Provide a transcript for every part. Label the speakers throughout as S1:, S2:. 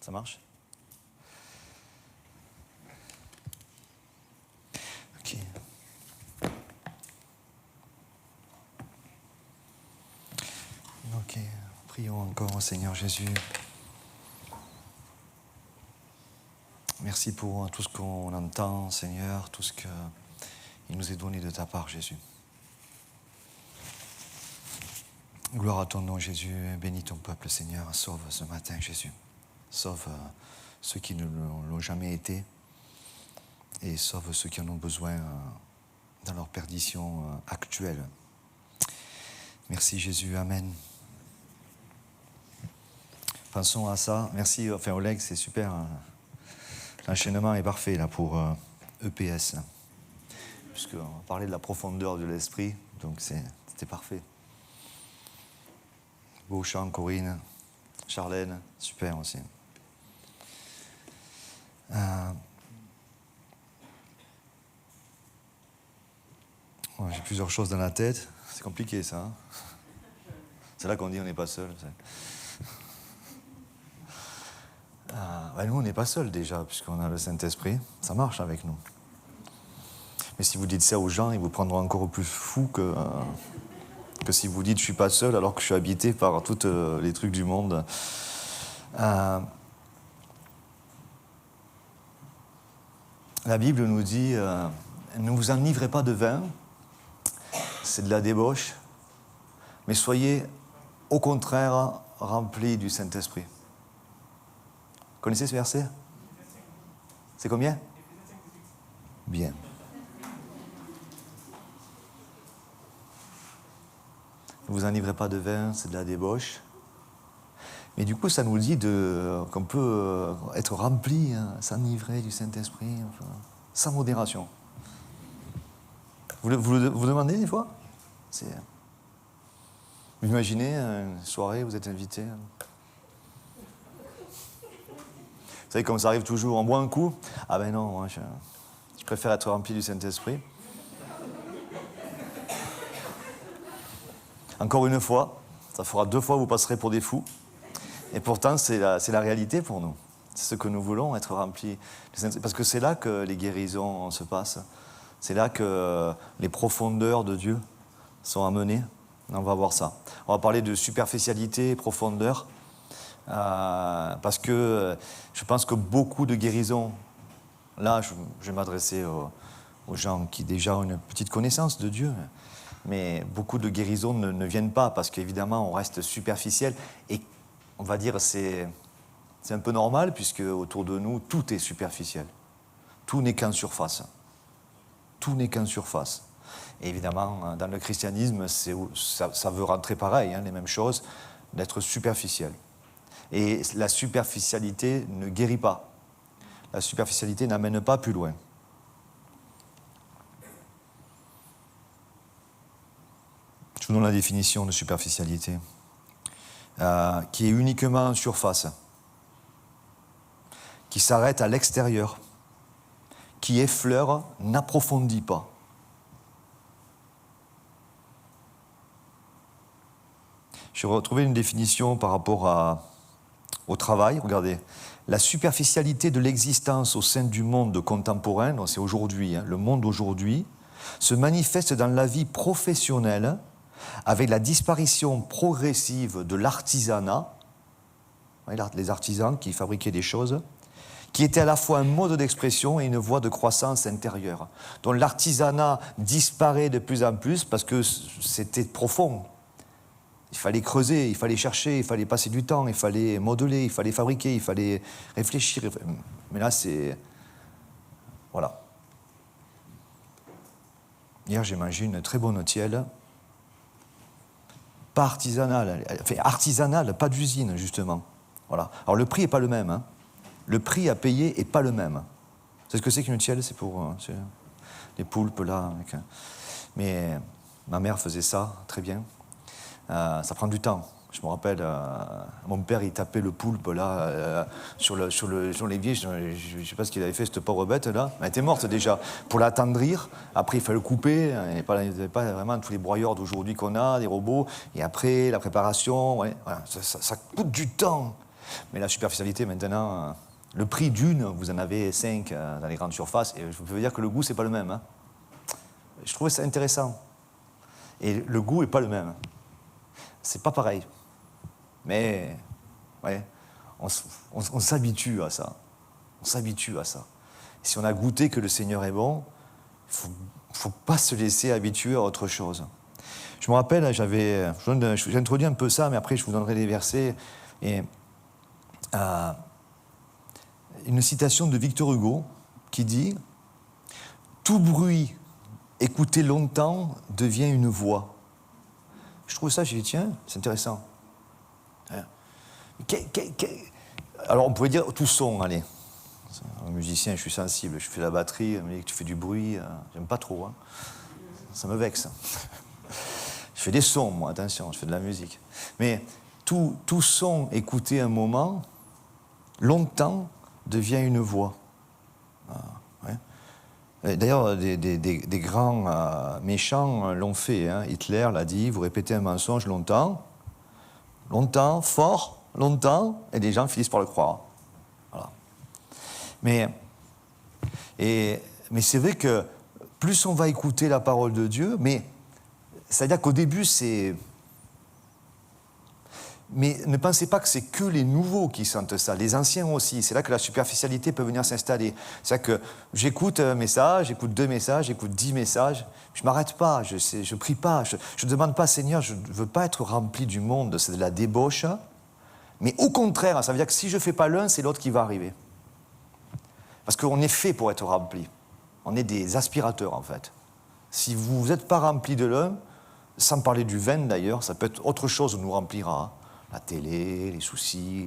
S1: Ça marche? Ok. Ok, prions encore au Seigneur Jésus. Merci pour tout ce qu'on entend, Seigneur, tout ce qu'il nous est donné de ta part, Jésus. Gloire à ton nom, Jésus. Bénis ton peuple, Seigneur. Sauve ce matin, Jésus. Sauve ceux qui ne l'ont jamais été et sauve ceux qui en ont besoin dans leur perdition actuelle. Merci, Jésus. Amen. Pensons à ça. Merci, Oleg, c'est super. L'enchaînement est parfait là pour EPS. Puisqu'on parlait de la profondeur de l'esprit, donc c'était parfait. Beau chant, Corinne, Charlène, super aussi. J'ai plusieurs choses dans la tête. C'est compliqué ça. Hein, c'est là qu'on dit on n'est pas seul. Nous, on n'est pas seuls déjà, puisqu'on a le Saint-Esprit. Ça marche avec nous. Mais si vous dites ça aux gens, ils vous prendront encore plus fou que si vous dites « je ne suis pas seul » alors que je suis habité par tous les trucs du monde. La Bible nous dit « ne vous enivrez pas de vin, c'est de la débauche, mais soyez au contraire remplis du Saint-Esprit. » Vous connaissez ce verset? C'est combien? Bien. Ne vous enivrez pas de vin, c'est de la débauche. Mais du coup, ça nous dit qu'on peut être rempli, s'enivrer du Saint-Esprit, sans modération. Vous demandez des fois? Vous imaginez une soirée, vous êtes invité. Vous savez, comme ça arrive toujours, on boit un coup. Ah ben non, moi, je préfère être rempli du Saint-Esprit. Encore une fois, ça fera 2 fois, vous passerez pour des fous. Et pourtant, c'est la réalité pour nous. C'est ce que nous voulons, être remplis. Parce que c'est là que les guérisons se passent. C'est là que les profondeurs de Dieu sont amenées. On va voir ça. On va parler de superficialité et profondeur. Parce que je pense que beaucoup de guérisons, là, je vais m'adresser aux gens qui déjà ont une petite connaissance de Dieu. Mais beaucoup de guérisons ne viennent pas parce qu'évidemment, on reste superficiel. Et on va dire c'est un peu normal puisque autour de nous, tout est superficiel. Tout n'est qu'en surface. Tout n'est qu'en surface. Et évidemment, dans le christianisme, ça veut rentrer pareil, les mêmes choses, d'être superficiel. Et la superficialité ne guérit pas. La superficialité n'amène pas plus loin. Je vous donne la définition de superficialité, qui est uniquement en surface, qui s'arrête à l'extérieur, qui effleure, n'approfondit pas. J'ai retrouvé une définition par rapport au travail. Regardez, la superficialité de l'existence au sein du monde contemporain, donc c'est aujourd'hui, le monde d'aujourd'hui, se manifeste dans la vie professionnelle avec la disparition progressive de l'artisanat, les artisans qui fabriquaient des choses, qui était à la fois un mode d'expression et une voie de croissance intérieure. Donc l'artisanat disparaît de plus en plus parce que c'était profond. Il fallait creuser, il fallait chercher, il fallait passer du temps, il fallait modeler, il fallait fabriquer, il fallait réfléchir. Mais là, c'est... Voilà. Hier, j'ai mangé une très bonne tielle. Pas artisanale, enfin artisanale, pas d'usine, justement. Voilà. Alors le prix n'est pas le même. Le prix à payer n'est pas le même. C'est ce que c'est qu'une tielle? C'est pour les poulpes, là. Mais ma mère faisait ça, très bien. Ça prend du temps. Je me rappelle, mon père, il tapait le poulpe, là, sur l'évier. Je ne sais pas ce qu'il avait fait, cette pauvre bête, là. Elle était morte, déjà. Pour l'attendrir, après, il fallait le couper. Il n'y avait pas vraiment tous les broyeurs d'aujourd'hui qu'on a, des robots. Et après, la préparation, ouais, voilà, ça coûte du temps. Mais la superficialité, maintenant, le prix d'une, vous en avez 5 dans les grandes surfaces, et je peux vous dire que le goût, c'est pas le même. Hein. Je trouvais ça intéressant. Et le goût n'est pas le même. C'est pas pareil. Mais, ouais, on s'habitue à ça. On s'habitue à ça. Et si on a goûté que le Seigneur est bon, il ne faut pas se laisser habituer à autre chose. Je me rappelle, j'ai introduit un peu ça, mais après je vous donnerai des versets. Et, une citation de Victor Hugo qui dit « Tout bruit écouté longtemps devient une voix ». Je trouve ça, j'ai dit « Tiens, c'est intéressant ». Alors on pourrait dire tout son, allez. Un musicien, je suis sensible, je fais la batterie, mais tu fais du bruit, j'aime pas trop. Hein. Ça me vexe. Je fais des sons, moi, attention, je fais de la musique. Mais tout son écouté un moment, longtemps, devient une voix. Ouais. D'ailleurs, des grands méchants l'ont fait. Hein. Hitler l'a dit, vous répétez un mensonge longtemps, fort, longtemps, et les gens finissent par le croire. Voilà. Mais c'est vrai que plus on va écouter la parole de Dieu, mais c'est-à-dire qu'au début, c'est... Mais ne pensez pas que c'est que les nouveaux qui sentent ça, les anciens aussi. C'est là que la superficialité peut venir s'installer. C'est-à-dire que j'écoute un message, j'écoute 2 messages, j'écoute 10 messages, je ne m'arrête pas, je prie pas, je ne demande pas, Seigneur, je ne veux pas être rempli du monde, c'est de la débauche. Mais au contraire, ça veut dire que si je ne fais pas l'un, c'est l'autre qui va arriver. Parce qu'on est fait pour être rempli. On est des aspirateurs, en fait. Si vous n'êtes pas rempli de l'un, sans parler du vin d'ailleurs, ça peut être autre chose qui nous remplira. La télé, les soucis,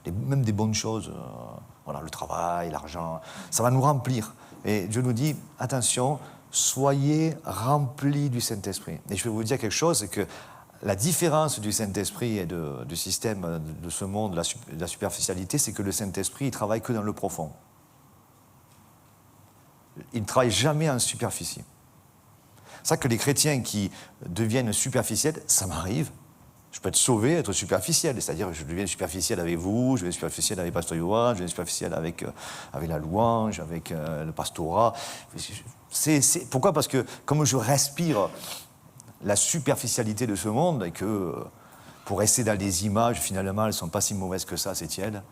S1: même des bonnes choses, voilà, le travail, l'argent, ça va nous remplir. Et Dieu nous dit, attention, soyez remplis du Saint-Esprit. Et je vais vous dire quelque chose, c'est que la différence du Saint-Esprit et du système de ce monde, de la superficialité, c'est que le Saint-Esprit, il travaille que dans le profond. Il ne travaille jamais en superficie. C'est ça que les chrétiens qui deviennent superficiels, ça m'arrive. Je peux être sauvé, être superficiel, c'est-à-dire je deviens superficiel avec vous, je deviens superficiel avec Pasteur Yoann, je deviens superficiel avec la louange, avec le pastorat. Pourquoi ? Parce que comme je respire la superficialité de ce monde et que pour rester dans des images, finalement, elles ne sont pas si mauvaises que ça, c'est tiède.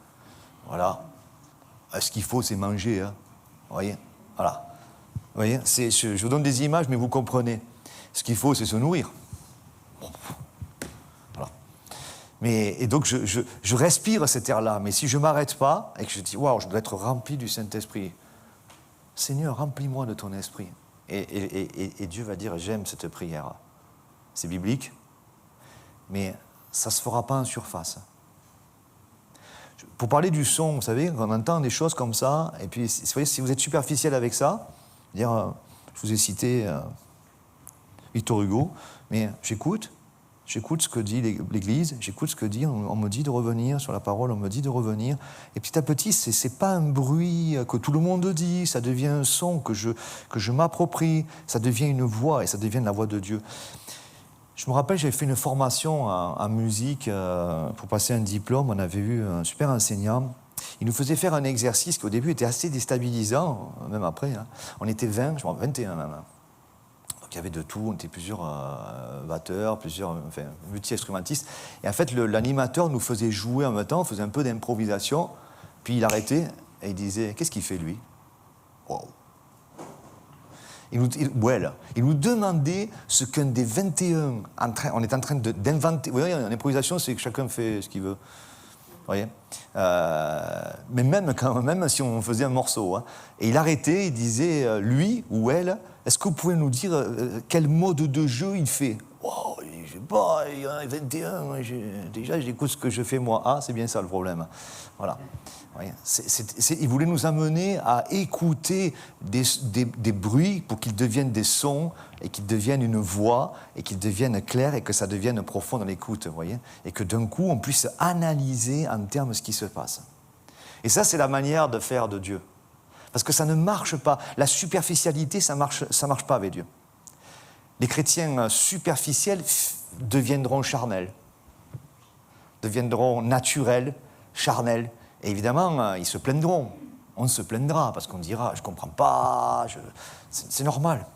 S1: Voilà. Ce qu'il faut, c'est manger. Hein. Vous voyez ? Voilà. Vous voyez ? Je vous donne des images, mais vous comprenez. Ce qu'il faut, c'est se nourrir. Et donc, je respire cet air-là. Mais si je ne m'arrête pas et que je dis, waouh, je dois être rempli du Saint-Esprit, Seigneur, remplis-moi de ton esprit. Et Dieu va dire, j'aime cette prière. C'est biblique, mais ça ne se fera pas en surface. Pour parler du son, vous savez, on entend des choses comme ça, et puis, vous voyez, si vous êtes superficiel avec ça, je vous ai cité Victor Hugo, mais j'écoute ce que dit l'Église, j'écoute ce que dit, on me dit de revenir sur la parole, on me dit de revenir. Et petit à petit, c'est pas un bruit que tout le monde dit, ça devient un son que je m'approprie, ça devient une voix, et ça devient la voix de Dieu. Je me rappelle, j'avais fait une formation en musique pour passer un diplôme, on avait eu un super enseignant. Il nous faisait faire un exercice qui au début était assez déstabilisant, même après. Hein. On était 20, je me rappelle 21 même. Donc il y avait de tout, on était plusieurs batteurs, multi-instrumentistes. Et en fait, l'animateur nous faisait jouer en même temps, on faisait un peu d'improvisation, puis il arrêtait et il disait « Qu'est-ce qu'il fait lui ?» Wow. Il nous demandait ce qu'un des 21, on est en train d'inventer. Vous voyez, en improvisation, c'est que chacun fait ce qu'il veut. Vous voyez mais même si on faisait un morceau. Hein, et il arrêtait, il disait, lui ou elle, est-ce que vous pouvez nous dire quel mode de jeu il fait ? Oh, je sais pas, il y en a 21, déjà j'écoute ce que je fais moi. Ah, c'est bien ça le problème. Voilà. Il voulait nous amener à écouter des bruits pour qu'ils deviennent des sons et qu'ils deviennent une voix et qu'ils deviennent clairs et que ça devienne profond dans l'écoute, vous voyez, et que d'un coup on puisse analyser en termes ce qui se passe. Et ça, c'est la manière de faire de Dieu. Parce que ça ne marche pas. La superficialité, ça marche pas avec Dieu. Les chrétiens superficiels deviendront charnels. deviendront naturels, charnels. Et évidemment, ils se plaindront. On se plaindra parce qu'on dira « je ne comprends pas, c'est normal ».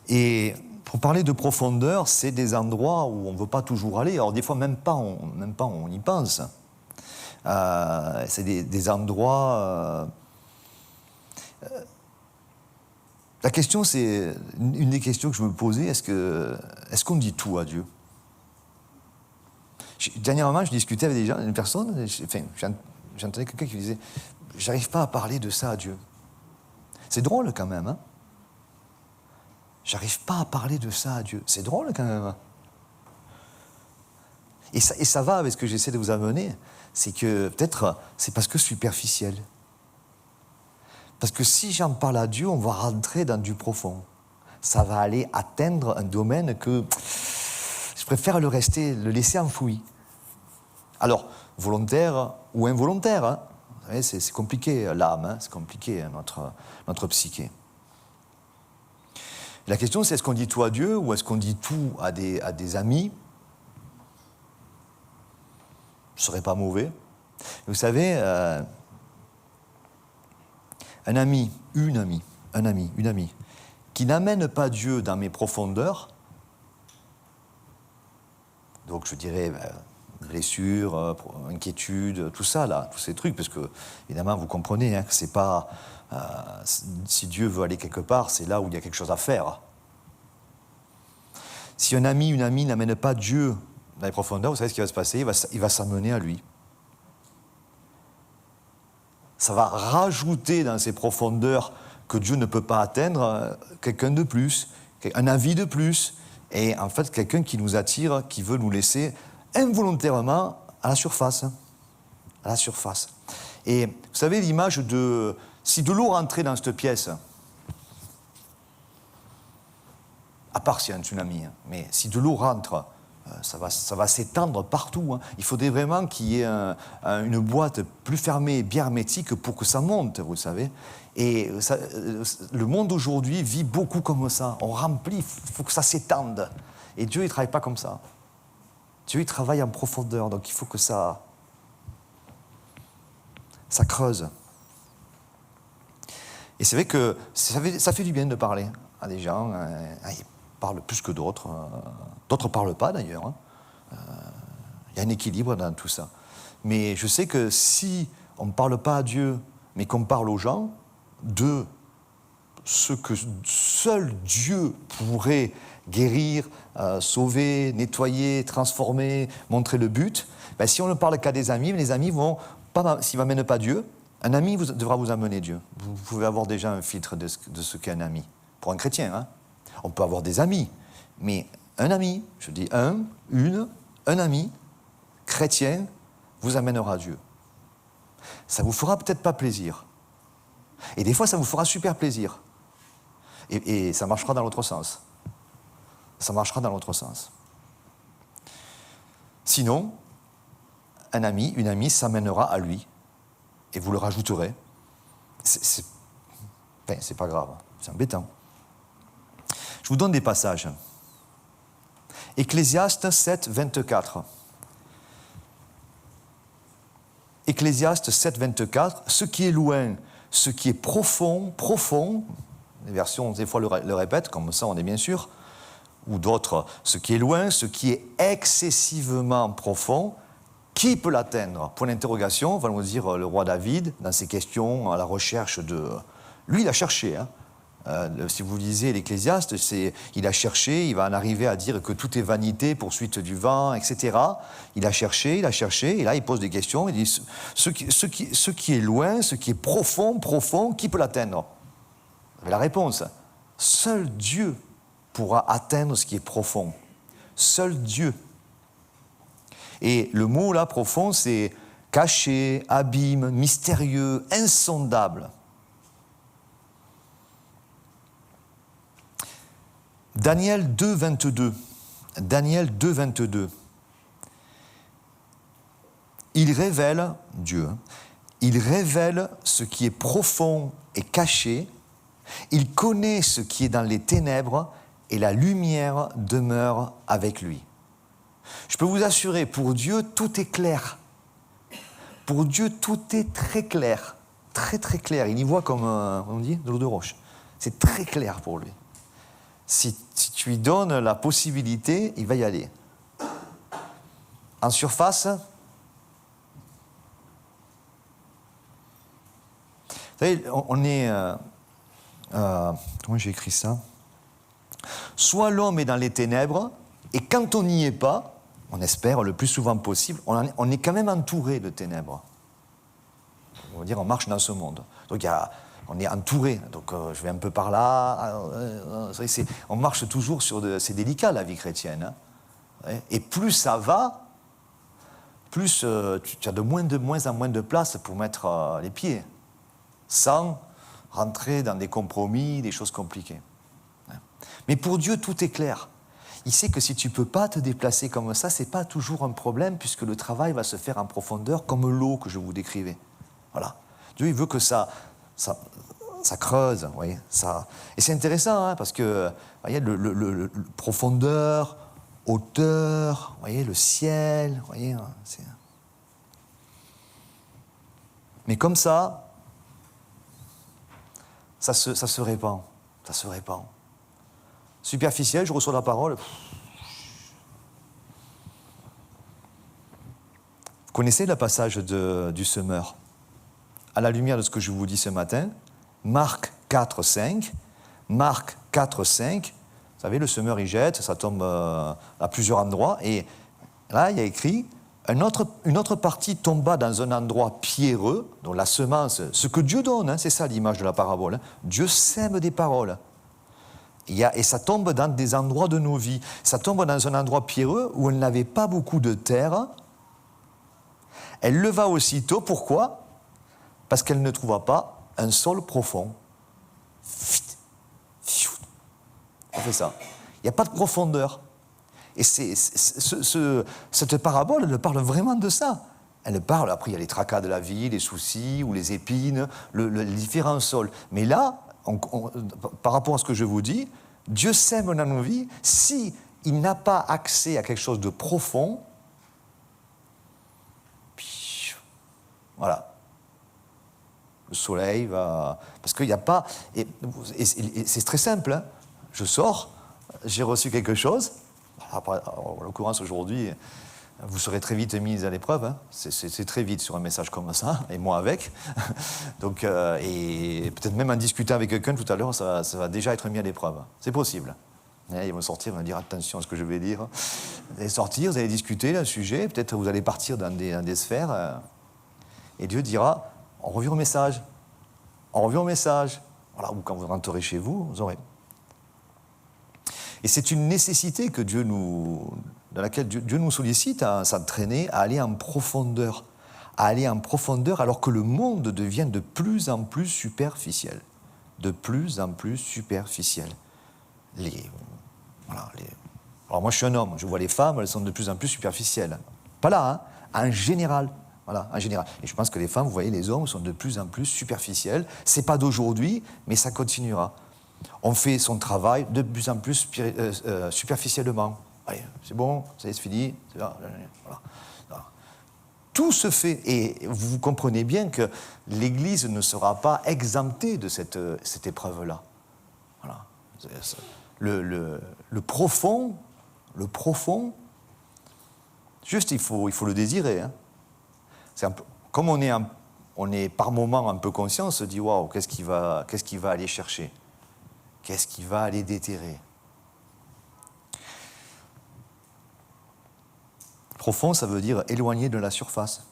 S1: Et pour parler de profondeur, c'est des endroits où on ne veut pas toujours aller. Alors des fois, même pas on y pense. C'est des endroits... La question, c'est une des questions que je me posais, est-ce qu'on dit tout à Dieu? Dernièrement, je discutais avec une personne, j'entendais quelqu'un qui disait « j'arrive pas à parler de ça à Dieu ». C'est drôle quand même, hein? J'arrive pas à parler de ça à Dieu. C'est drôle quand même. Et ça va avec ce que j'essaie de vous amener, c'est que peut-être c'est parce que superficiel. Parce que si j'en parle à Dieu, on va rentrer dans du profond. Ça va aller atteindre un domaine que je préfère le laisser enfoui. Alors, volontaire ou involontaire, hein. Vous savez, c'est compliqué l'âme, hein, c'est compliqué notre psyché. La question, c'est est-ce qu'on dit tout à Dieu ou est-ce qu'on dit tout à des amis? Ce serait pas mauvais. Vous savez, un ami, qui n'amène pas Dieu dans mes profondeurs, donc je dirais blessures, inquiétudes, tout ça là, tous ces trucs, parce que évidemment vous comprenez hein, que c'est pas si Dieu veut aller quelque part, c'est là où il y a quelque chose à faire. Si un ami, une amie n'amène pas Dieu dans les profondeurs, vous savez ce qui va se passer, il va s'amener à lui. Ça va rajouter dans ces profondeurs que Dieu ne peut pas atteindre quelqu'un de plus, un avis de plus, et en fait quelqu'un qui nous attire, qui veut nous laisser involontairement à la surface. À la surface. Et vous savez l'image de... Si de l'eau rentrait dans cette pièce, à part s'il y a un tsunami, hein, mais si de l'eau rentre, ça va s'étendre partout. Hein. Il faudrait vraiment qu'il y ait une boîte plus fermée, bien hermétique pour que ça monte, vous savez. Et le monde aujourd'hui vit beaucoup comme ça. On remplit, il faut que ça s'étende. Et Dieu, il ne travaille pas comme ça. Dieu, il travaille en profondeur, donc il faut que ça creuse. Et c'est vrai que ça fait du bien de parler à des gens. Ils parlent plus que d'autres. D'autres ne parlent pas d'ailleurs. Il y a un équilibre dans tout ça. Mais je sais que si on ne parle pas à Dieu, mais qu'on parle aux gens de ce que seul Dieu pourrait guérir, sauver, nettoyer, transformer, montrer le but, ben si on ne parle qu'à des amis, les amis vont pas, s'ils ne m'amènent pas Dieu, un ami devra vous amener Dieu. Vous pouvez avoir déjà un filtre de ce qu'est un ami. Pour un chrétien, hein. On peut avoir des amis, mais un ami, je dis un ami chrétien vous amènera Dieu. Ça vous fera peut-être pas plaisir. Et des fois, ça vous fera super plaisir. Et ça marchera dans l'autre sens. Ça marchera dans l'autre sens. Sinon, un ami, une amie s'amènera à lui. Et vous le rajouterez. C'est pas grave, c'est embêtant. Je vous donne des passages. Ecclésiaste 7, 24. Ecclésiaste 7, 24. Ce qui est loin, ce qui est profond, les versions des fois le répètent, comme ça on est bien sûr, ou d'autres, ce qui est loin, ce qui est excessivement profond, qui peut l'atteindre? Point d'interrogation, va nous dire le roi David, dans ses questions à la recherche de... Lui, il a cherché. Hein. Si vous lisez l'Ecclésiaste, il a cherché, il va en arriver à dire que tout est vanité, poursuite du vent, etc. Il a cherché, et là, il pose des questions. Il dit, ce qui est loin, ce qui est profond, qui peut l'atteindre? Vous avez la réponse. Seul Dieu pourra atteindre ce qui est profond. Seul Dieu. Et le mot là, profond, c'est caché, abîme, mystérieux, insondable. Daniel 2, 22. Daniel 2, 22. Il révèle, Dieu, il révèle ce qui est profond et caché, il connaît ce qui est dans les ténèbres et la lumière demeure avec lui. Je peux vous assurer, pour Dieu, tout est clair. Pour Dieu, tout est très clair. Très, très clair. Il y voit comme, on dit, de l'eau de roche. C'est très clair pour lui. Si tu lui donnes la possibilité, il va y aller. En surface, vous savez, on est... comment j'ai écrit ça? Soit l'homme est dans les ténèbres, et quand on n'y est pas, on espère le plus souvent possible, on est quand même entouré de ténèbres. On va dire, on marche dans ce monde. Donc on est entouré. Donc je vais un peu par là. On marche toujours sur... C'est délicat, la vie chrétienne. Hein. Et plus ça va, plus tu as de moins en moins de place pour mettre les pieds, sans rentrer dans des compromis, des choses compliquées. Mais pour Dieu, tout est clair. Il sait que si tu ne peux pas te déplacer comme ça, ce n'est pas toujours un problème, puisque le travail va se faire en profondeur, comme l'eau que je vous décrivais. Voilà. Dieu, il veut que ça creuse, vous voyez, ça. Et c'est intéressant, hein, parce que, vous voyez, le profondeur, hauteur, vous voyez, le ciel, vous voyez, c'est... Mais comme ça se répand, ça se répand. Superficiel, je reçois la parole. Vous connaissez le passage du semeur? À la lumière de ce que je vous dis ce matin, Marc 4, 5. Marc 4, 5. Vous savez, le semeur, il jette, ça tombe à plusieurs endroits. Et là, il y a écrit, une autre partie tomba dans un endroit pierreux, dont la semence, ce que Dieu donne, hein, c'est ça l'image de la parabole. Hein. Dieu sème des paroles. Et ça tombe dans des endroits de nos vies. Ça tombe dans un endroit pierreux où elle n'avait pas beaucoup de terre. Elle leva aussitôt. Pourquoi? Parce qu'elle ne trouva pas un sol profond. On fait ça. Il n'y a pas de profondeur. Et cette parabole, elle parle vraiment de ça. Elle parle, après il y a les tracas de la vie, les soucis ou les épines, les différents sols. Mais là, par rapport à ce que je vous dis, Dieu sème dans nos vies. Si il n'a pas accès à quelque chose de profond, voilà, le soleil va... Parce qu'il n'y a pas... Et c'est très simple, hein. Je sors, j'ai reçu quelque chose, après, en l'occurrence aujourd'hui, vous serez très vite mis à l'épreuve, hein. C'est très vite sur un message comme ça, et moi avec. Donc, et peut-être même en discutant avec quelqu'un tout à l'heure, ça va déjà être mis à l'épreuve. C'est possible. Et ils vont sortir, ils vont dire attention à ce que je vais dire. Vous allez sortir, vous allez discuter d'un sujet, peut-être vous allez partir dans des sphères, et Dieu dira, on revient au message. On revient au message. Voilà, ou quand vous rentrerez chez vous, vous aurez. Et c'est une nécessité que dans laquelle Dieu nous sollicite à s'entraîner, à aller en profondeur. À aller en profondeur alors que le monde devient de plus en plus superficiel. De plus en plus superficiel. Alors moi je suis un homme, je vois les femmes, elles sont de plus en plus superficielles. Pas là, hein, en général. Voilà, en général. Et je pense que les femmes, vous voyez, les hommes sont de plus en plus superficiels. C'est pas d'aujourd'hui, mais ça continuera. On fait son travail de plus en plus superficiellement. Allez, c'est bon, ça y est, c'est fini. Voilà. Tout se fait, et vous comprenez bien que l'Église ne sera pas exemptée de cette épreuve-là. Voilà. Le profond, juste il faut le désirer. Hein. Comme on est par moments un peu conscient, on se dit waouh, qu'est-ce qu'il va aller chercher? Qu'est-ce qui va aller déterrer? Profond, ça veut dire éloigné de la surface.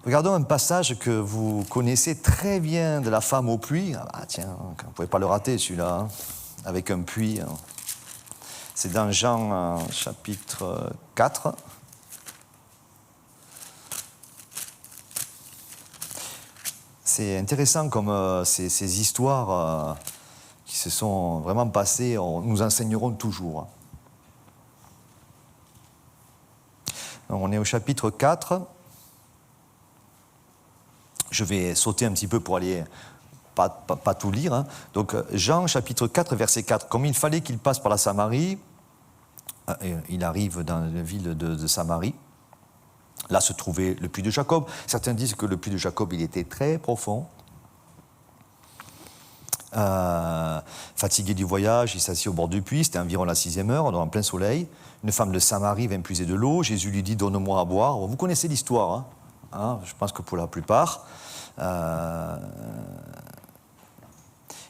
S1: Regardons un passage que vous connaissez très bien de la femme au puits. Ah tiens, vous ne pouvez pas le rater celui-là, hein, avec un puits. Hein. C'est dans Jean chapitre 4. C'est intéressant comme ces histoires qui se sont vraiment passées, nous enseignerons toujours. Donc, on est au chapitre 4. Je vais sauter un petit peu pour aller pas tout lire. Hein. Donc Jean chapitre 4, verset 4. Comme il fallait qu'il passe par la Samarie, il arrive dans la ville de Samarie. Là se trouvait le puits de Jacob. Certains disent que le puits de Jacob, il était très profond. Fatigué du voyage, il s'assit au bord du puits. C'était environ la 6e heure, en plein soleil. Une femme de Samarie vint puiser de l'eau. Jésus lui dit « Donne-moi à boire ». Vous connaissez l'histoire, hein, je pense que pour la plupart.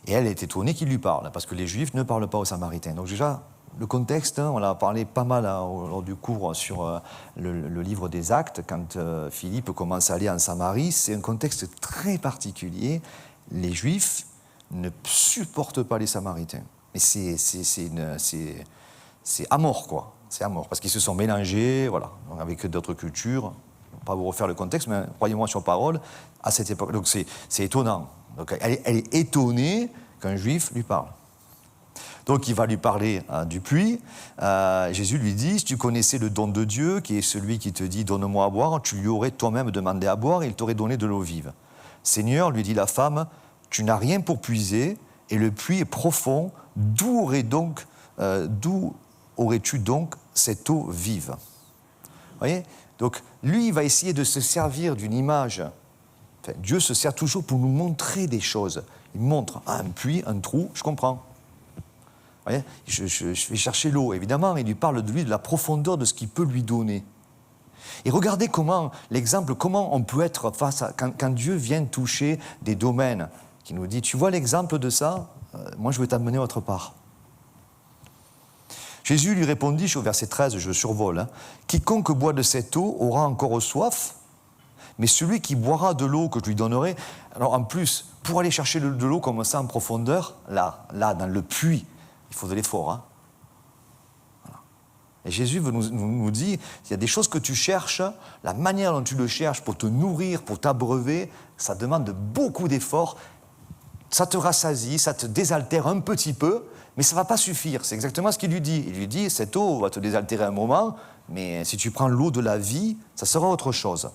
S1: Et elle est étonnée qu'il lui parle, parce que les Juifs ne parlent pas aux Samaritains. Donc déjà, le contexte, hein, on l'a parlé pas mal lors du cours sur le livre des Actes, quand Philippe commence à aller en Samarie, c'est un contexte très particulier. Les Juifs ne supportent pas les Samaritains. Et c'est à mort, quoi. C'est à mort, parce qu'ils se sont mélangés, voilà, avec d'autres cultures. Je ne vais pas vous refaire le contexte, mais croyez-moi sur parole, à cette époque. Donc c'est étonnant. Donc elle est étonnée qu'un Juif lui parle. Donc il va lui parler du puits. Jésus lui dit, si tu connaissais le don de Dieu, qui est celui qui te dit « Donne-moi à boire », tu lui aurais toi-même demandé à boire et il t'aurait donné de l'eau vive. « Seigneur, lui dit la femme, tu n'as rien pour puiser et le puits est profond. D'où aurais-tu donc cette eau vive ?» Vous voyez ? Donc lui, il va essayer de se servir d'une image. Enfin, Dieu se sert toujours pour nous montrer des choses. Il montre un puits, un trou, je comprends. Vous voyez ? Je vais chercher l'eau, évidemment, il lui parle de lui, de la profondeur de ce qu'il peut lui donner. Et regardez comment on peut être face à... Quand Dieu vient toucher des domaines, qui nous dit, tu vois l'exemple de ça ? Moi, je vais t'amener autre part. Jésus lui répondit, au verset 13, je survole, hein, « Quiconque boit de cette eau aura encore soif, mais celui qui boira de l'eau que je lui donnerai... » Alors en plus, pour aller chercher de l'eau comme ça en profondeur, là, dans le puits, il faut de l'effort. Hein. Voilà. Et Jésus nous dit, il y a des choses que tu cherches, la manière dont tu le cherches pour te nourrir, pour t'abreuver, ça demande beaucoup d'efforts. Ça te rassasie, ça te désaltère un petit peu, mais ça ne va pas suffire. C'est exactement ce qu'il lui dit. Il lui dit, cette eau va te désaltérer un moment, mais si tu prends l'eau de la vie, ça sera autre chose.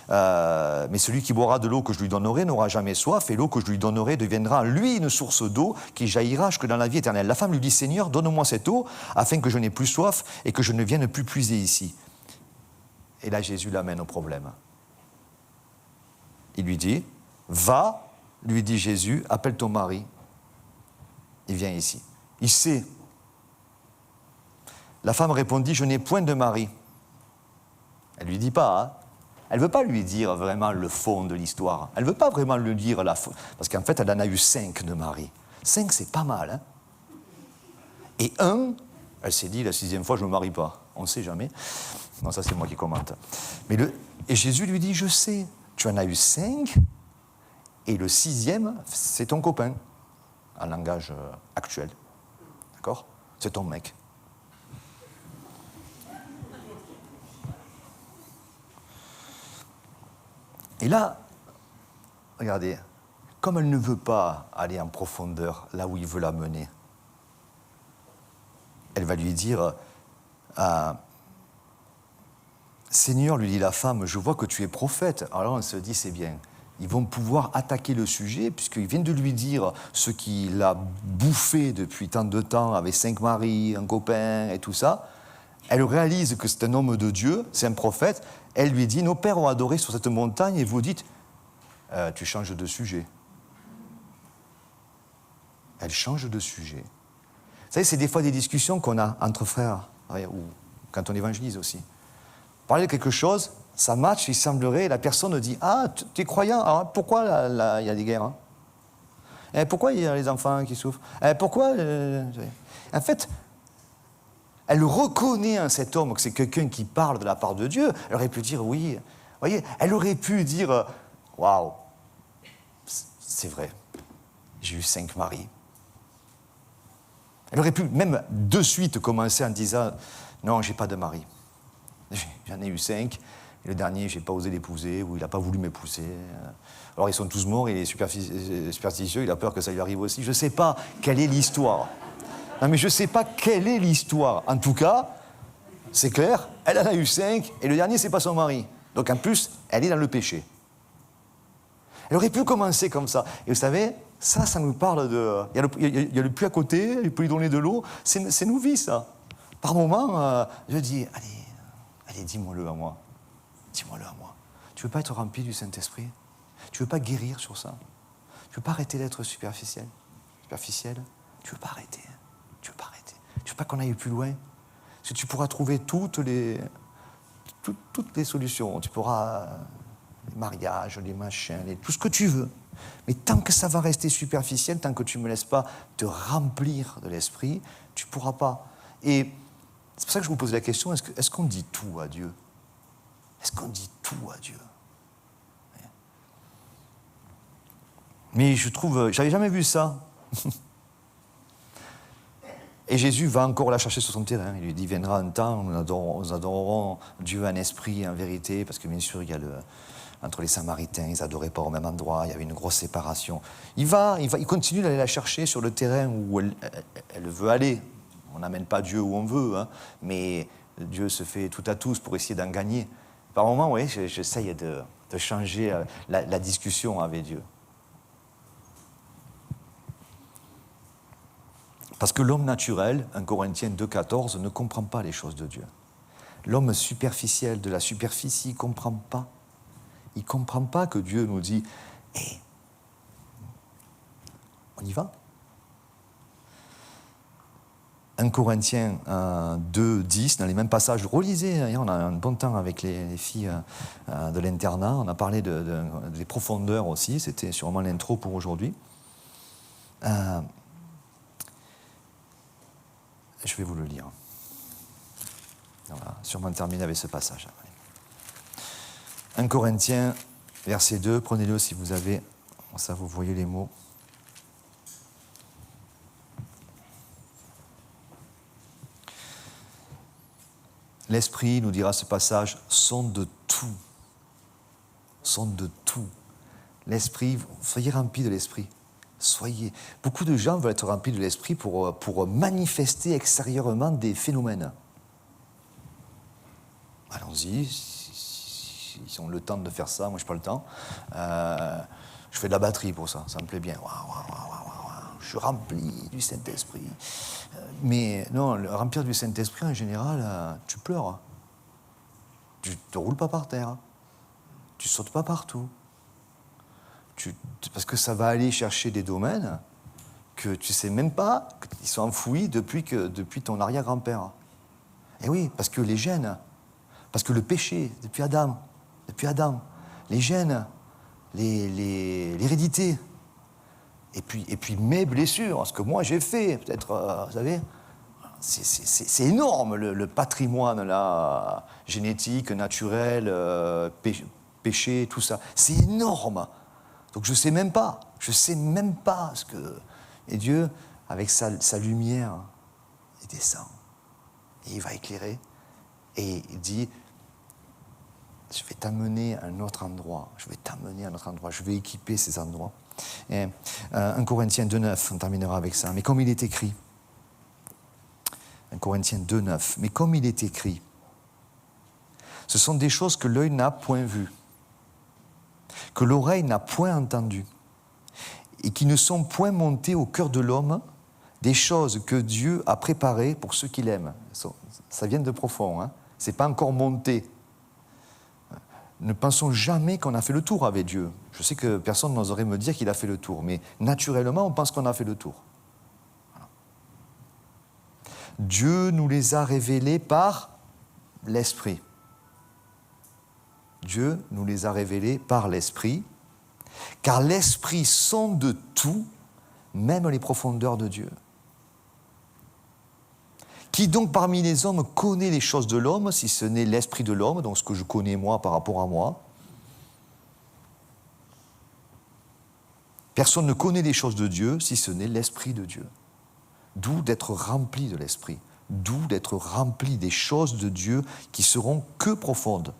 S1: Mais celui qui boira de l'eau que je lui donnerai n'aura jamais soif, et l'eau que je lui donnerai deviendra en lui une source d'eau qui jaillira jusque dans la vie éternelle. La femme lui dit, Seigneur, donne-moi cette eau, afin que je n'ai plus soif et que je ne vienne plus puiser ici. Et là, Jésus l'amène au problème. Il lui dit, va, lui dit Jésus, appelle ton mari. Il vient ici. Il sait. La femme répondit, je n'ai point de mari. Elle ne lui dit pas, hein. Elle ne veut pas lui dire vraiment le fond de l'histoire. Elle ne veut pas vraiment lui dire parce qu'en fait, elle en a eu 5 de maris. 5, c'est pas mal, hein. Et elle s'est dit, la 6e fois, je ne me marie pas. On ne sait jamais. Non, ça, c'est moi qui commente. Et Jésus lui dit, je sais, tu en as eu 5, et le 6e, c'est ton copain, en langage actuel. D'accord ? C'est ton mec. Et là, regardez, comme elle ne veut pas aller en profondeur là où il veut la mener, elle va lui dire, Seigneur, lui dit la femme, je vois que tu es prophète. Alors on se dit, c'est bien. Ils vont pouvoir attaquer le sujet, puisqu'ils viennent de lui dire ce qu'il a bouffé depuis tant de temps, avec 5 maris, un copain et tout ça. Elle réalise que c'est un homme de Dieu, c'est un prophète. Elle lui dit, nos pères ont adoré sur cette montagne, et vous dites, tu changes de sujet. Elle change de sujet. Vous savez, c'est des fois des discussions qu'on a entre frères, ou quand on évangélise aussi. Parler de quelque chose, ça match, il semblerait, la personne dit, ah, tu es croyant, alors pourquoi il y a des guerres, hein? Et pourquoi il y a les enfants qui souffrent? Pourquoi En fait, elle reconnaît en cet homme que c'est quelqu'un qui parle de la part de Dieu. Elle aurait pu dire oui. Vous voyez, elle aurait pu dire waouh, c'est vrai, j'ai eu 5 maris. Elle aurait pu même de suite commencer en disant non, j'ai pas de mari. J'en ai eu 5. Et le dernier, j'ai pas osé l'épouser ou il n'a pas voulu m'épouser. Alors ils sont tous morts, il est superstitieux, il a peur que ça lui arrive aussi. Je ne sais pas quelle est l'histoire. Non, mais je ne sais pas quelle est l'histoire. En tout cas, c'est clair, elle en a eu 5, et le dernier, c'est pas son mari. Donc en plus, elle est dans le péché. Elle aurait pu commencer comme ça. Et vous savez, ça nous parle de... Il y a le puits à côté, il peut lui donner de l'eau. C'est nos vies, ça. Par moments, je dis, allez, dis-moi-le à moi. Dis-moi-le à moi. Tu veux pas être rempli du Saint-Esprit? Tu veux pas guérir sur ça? Tu veux pas arrêter d'être superficiel? Tu veux pas arrêter? Tu veux pas arrêter? Tu veux pas qu'on aille plus loin? Parce que tu pourras trouver toutes les solutions. Tu pourras... les mariages, les machins, tout ce que tu veux. Mais tant que ça va rester superficiel, tant que tu ne me laisses pas te remplir de l'esprit, tu ne pourras pas. Et c'est pour ça que je vous pose la question, est-ce qu'on dit tout à Dieu? Est-ce qu'on dit tout à Dieu? Mais je trouve, j'avais jamais vu ça. Et Jésus va encore la chercher sur son terrain. Il lui dit, viendra un temps où nous adorerons Dieu en esprit et en vérité, parce que bien sûr, il y a entre les Samaritains, ils n'adoraient pas au même endroit, il y avait une grosse séparation. Il continue d'aller la chercher sur le terrain où elle veut aller. On n'amène pas Dieu où on veut, hein, mais Dieu se fait tout à tous pour essayer d'en gagner. Par moments, oui, j'essaye de changer la discussion avec Dieu. Parce que l'homme naturel, 1 Corinthiens 2,14, ne comprend pas les choses de Dieu. L'homme superficiel, de la superficie, il ne comprend pas. Il ne comprend pas que Dieu nous dit « Hé, on y va ?» 1 Corinthiens 2,10, dans les mêmes passages, relisez, on a un bon temps avec les filles de l'internat, on a parlé des profondeurs aussi, c'était sûrement l'intro pour aujourd'hui. Je vais vous le lire. On va sûrement terminer avec ce passage. 1 Corinthiens, verset 2, prenez-le si vous avez, ça vous voyez les mots. L'esprit, nous dira ce passage, sonde tout. Sonde tout. L'esprit, soyez remplis de l'esprit. Soyez. Beaucoup de gens veulent être remplis de l'esprit pour manifester extérieurement des phénomènes. Allons-y, ils ont le temps de faire ça, moi je n'ai pas le temps. Je fais de la batterie pour ça, ça me plaît bien. Je suis rempli du Saint-Esprit. Mais non, le remplir du Saint-Esprit, en général, tu pleures. Tu ne te roules pas par terre. Tu ne sautes pas partout. Parce que ça va aller chercher des domaines que tu ne sais même pas qu'ils sont enfouis depuis ton arrière-grand-père. Et oui, parce que les gènes, parce que le péché, depuis Adam, les gènes, l'hérédité, et puis mes blessures, ce que moi j'ai fait, peut-être, vous savez, c'est énorme le patrimoine là, génétique, naturel, péché, tout ça. C'est énorme. Donc je ne sais même pas ce que... Et Dieu, avec sa lumière, il descend. Et il va éclairer. Et il dit, je vais t'amener à un autre endroit. Je vais équiper ces endroits. Et, 1 Corinthiens 2,9, on terminera avec ça. Mais comme il est écrit, 1 Corinthiens 2,9, mais comme il est écrit, ce sont des choses que l'œil n'a point vues, que l'oreille n'a point entendues, et qui ne sont point montées au cœur de l'homme, des choses que Dieu a préparées pour ceux qui l'aiment. Ça vient de profond, hein. Ce n'est pas encore monté. Ne pensons jamais qu'on a fait le tour avec Dieu. Je sais que personne n'oserait me dire qu'il a fait le tour, mais naturellement, on pense qu'on a fait le tour. Voilà. Dieu nous les a révélés par l'Esprit. Dieu nous les a révélés par l'Esprit, car l'Esprit sonde tout, même les profondeurs de Dieu. Qui donc parmi les hommes connaît les choses de l'homme, si ce n'est l'esprit de l'homme, donc ce que je connais moi par rapport à moi? Personne ne connaît les choses de Dieu, si ce n'est l'esprit de Dieu. D'où d'être rempli de l'esprit, d'où d'être rempli des choses de Dieu qui seront que profondes.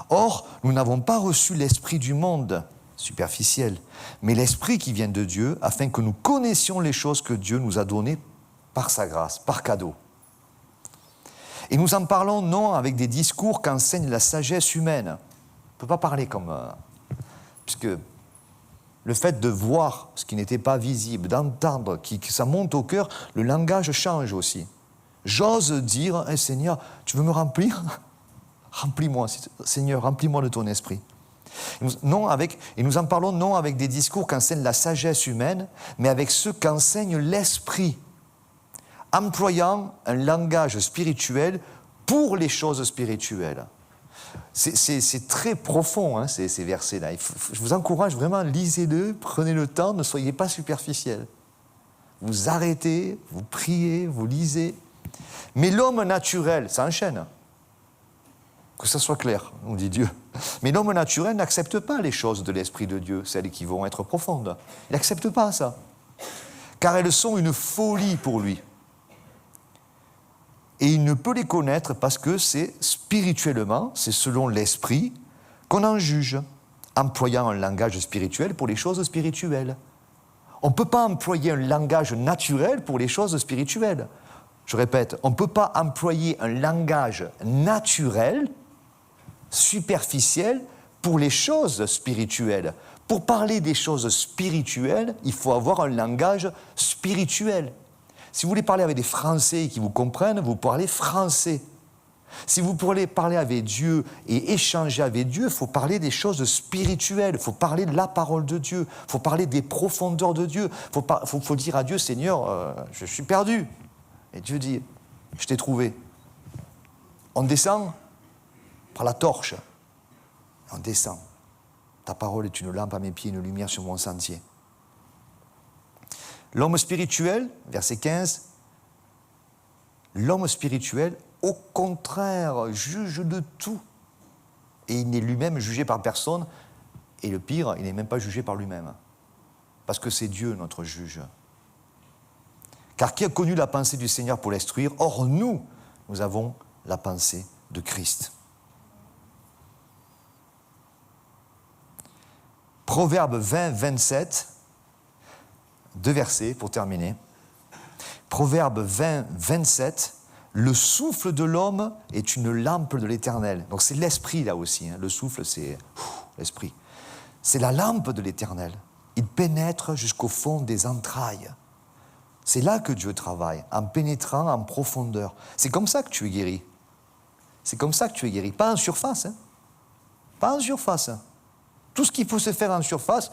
S1: Or, nous n'avons pas reçu l'esprit du monde superficiel, mais l'esprit qui vient de Dieu, afin que nous connaissions les choses que Dieu nous a données par sa grâce, par cadeau. Et nous en parlons non avec des discours qu'enseigne la sagesse humaine. On ne peut pas parler comme... puisque le fait de voir ce qui n'était pas visible, d'entendre, que ça monte au cœur, le langage change aussi. J'ose dire, hey, Seigneur, tu veux me remplir? Remplis-moi, Seigneur, remplis-moi de ton esprit. Et nous en parlons non avec des discours qu'enseigne la sagesse humaine, mais avec ceux qu'enseigne l'esprit, employant un langage spirituel pour les choses spirituelles. C'est très profond, hein, ces versets-là. Je vous encourage vraiment, lisez-le, prenez le temps, ne soyez pas superficiels. Vous arrêtez, vous priez, vous lisez. Mais l'homme naturel, ça enchaîne. Que ça soit clair, nous dit Dieu. Mais l'homme naturel n'accepte pas les choses de l'Esprit de Dieu, celles qui vont être profondes. Il n'accepte pas ça. Car elles sont une folie pour lui. Et il ne peut les connaître parce que c'est spirituellement, c'est selon l'Esprit qu'on en juge, employant un langage spirituel pour les choses spirituelles. On ne peut pas employer un langage naturel pour les choses spirituelles. Je répète, on ne peut pas employer un langage naturel, superficiel, pour les choses spirituelles. Pour parler des choses spirituelles, il faut avoir un langage spirituel. Si vous voulez parler avec des Français qui vous comprennent, vous parlez français. Si vous voulez parler avec Dieu et échanger avec Dieu, il faut parler des choses spirituelles, il faut parler de la parole de Dieu, il faut parler des profondeurs de Dieu, il faut dire à Dieu, Seigneur, je suis perdu. Et Dieu dit, je t'ai trouvé. On descend par la torche. On descend. Ta parole est une lampe à mes pieds, une lumière sur mon sentier. L'homme spirituel, verset 15, l'homme spirituel, au contraire, juge de tout. Et il n'est lui-même jugé par personne. Et le pire, il n'est même pas jugé par lui-même. Parce que c'est Dieu notre juge. Car qui a connu la pensée du Seigneur pour l'instruire? Or, nous avons la pensée de Christ. Proverbe 20, 27, deux versets pour terminer. Proverbe 20, 27, le souffle de l'homme est une lampe de l'Éternel. Donc c'est l'esprit là aussi, hein. Le souffle c'est l'esprit. C'est la lampe de l'Éternel. Il pénètre jusqu'au fond des entrailles. C'est là que Dieu travaille, en pénétrant en profondeur. C'est comme ça que tu es guéri. C'est comme ça que tu es guéri. Pas en surface. Hein. Pas en surface. Tout ce qu'il faut se faire en surface,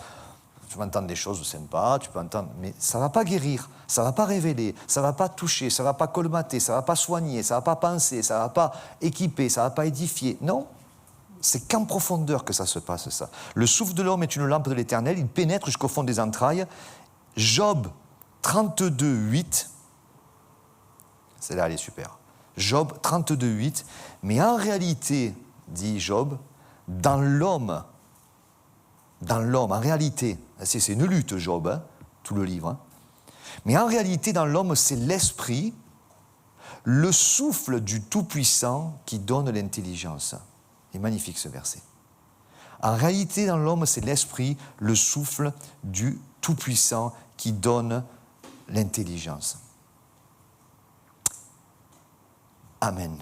S1: tu peux entendre des choses sympas, tu peux entendre, mais ça ne va pas guérir, ça ne va pas révéler, ça ne va pas toucher, ça ne va pas colmater, ça ne va pas soigner, ça ne va pas penser, ça ne va pas équiper, ça ne va pas édifier. Non, c'est qu'en profondeur que ça se passe, ça. Le souffle de l'homme est une lampe de l'Éternel, il pénètre jusqu'au fond des entrailles. Job 32, 8, celle-là, elle est super. Job 32, 8, mais en réalité, dit Job, dans l'homme, en réalité, c'est une lutte, Job, hein, tout le livre, hein. Mais en réalité, dans l'homme, c'est l'esprit, le souffle du Tout-Puissant qui donne l'intelligence. C'est magnifique ce verset. En réalité, dans l'homme, c'est l'esprit, le souffle du Tout-Puissant qui donne l'intelligence. Amen.